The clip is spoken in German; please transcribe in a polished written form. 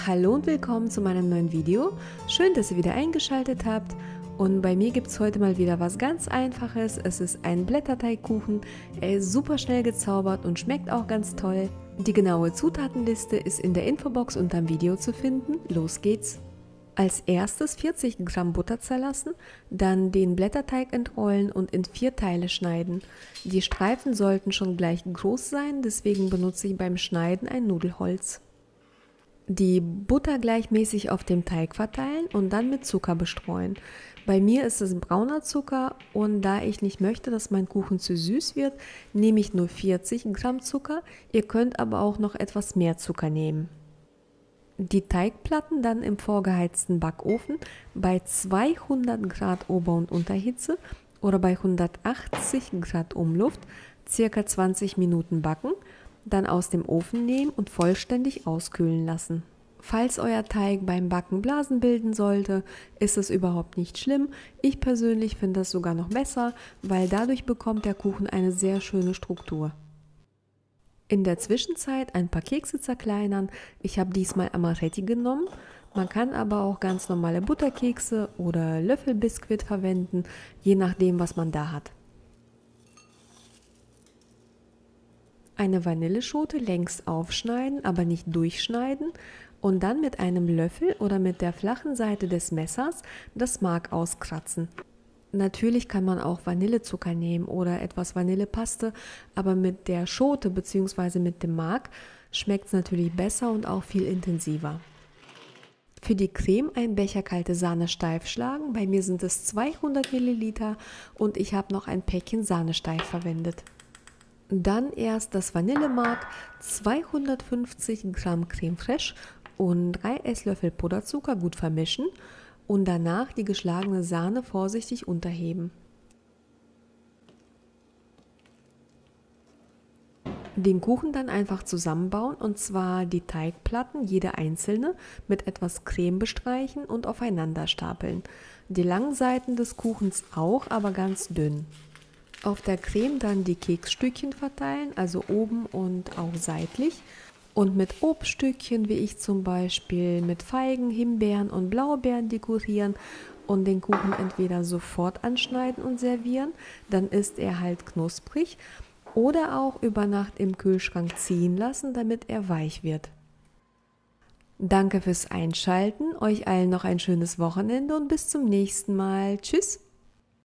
Hallo und willkommen zu meinem neuen Video. Schön, dass ihr wieder eingeschaltet habt. Und bei mir gibt es heute mal wieder was ganz Einfaches. Es ist ein Blätterteigkuchen. Er ist super schnell gezaubert und schmeckt auch ganz toll. Die genaue Zutatenliste ist in der Infobox unterm Video zu finden. Los geht's! Als erstes 40 Gramm Butter zerlassen, dann den Blätterteig entrollen und in 4 Teile schneiden. Die Streifen sollten schon gleich groß sein, deswegen benutze ich beim Schneiden ein Nudelholz. Die Butter gleichmäßig auf dem Teig verteilen und dann mit Zucker bestreuen. Bei mir ist es brauner Zucker und da ich nicht möchte, dass mein Kuchen zu süß wird, nehme ich nur 40 Gramm Zucker. Ihr könnt aber auch noch etwas mehr Zucker nehmen. Die Teigplatten dann im vorgeheizten Backofen bei 200 Grad Ober- und Unterhitze oder bei 180 Grad Umluft ca. 20 Minuten backen, dann aus dem Ofen nehmen und vollständig auskühlen lassen. Falls euer Teig beim Backen Blasen bilden sollte, ist es überhaupt nicht schlimm. Ich persönlich finde das sogar noch besser, weil dadurch bekommt der Kuchen eine sehr schöne Struktur. In der Zwischenzeit ein paar Kekse zerkleinern. Ich habe diesmal Amaretti genommen. Man kann aber auch ganz normale Butterkekse oder Löffelbiskuit verwenden, je nachdem, was man da hat. Eine Vanilleschote längs aufschneiden, aber nicht durchschneiden und dann mit einem Löffel oder mit der flachen Seite des Messers das Mark auskratzen. Natürlich kann man auch Vanillezucker nehmen oder etwas Vanillepaste, aber mit der Schote bzw. mit dem Mark schmeckt es natürlich besser und auch viel intensiver. Für die Creme ein Becher kalte Sahne steif schlagen. Bei mir sind es 200 Milliliter und ich habe noch ein Päckchen Sahne steif verwendet. Dann erst das Vanillemark, 250 Gramm Creme fraiche und 3 Esslöffel Puderzucker gut vermischen und danach die geschlagene Sahne vorsichtig unterheben. Den Kuchen dann einfach zusammenbauen und zwar die Teigplatten, jede einzelne, mit etwas Creme bestreichen und aufeinander stapeln. Die langen Seiten des Kuchens auch, aber ganz dünn. Auf der Creme dann die Keksstückchen verteilen, also oben und auch seitlich. Und mit Obststückchen, wie ich zum Beispiel mit Feigen, Himbeeren und Blaubeeren dekorieren und den Kuchen entweder sofort anschneiden und servieren, dann ist er halt knusprig, oder auch über Nacht im Kühlschrank ziehen lassen, damit er weich wird. Danke fürs Einschalten, euch allen noch ein schönes Wochenende und bis zum nächsten Mal. Tschüss!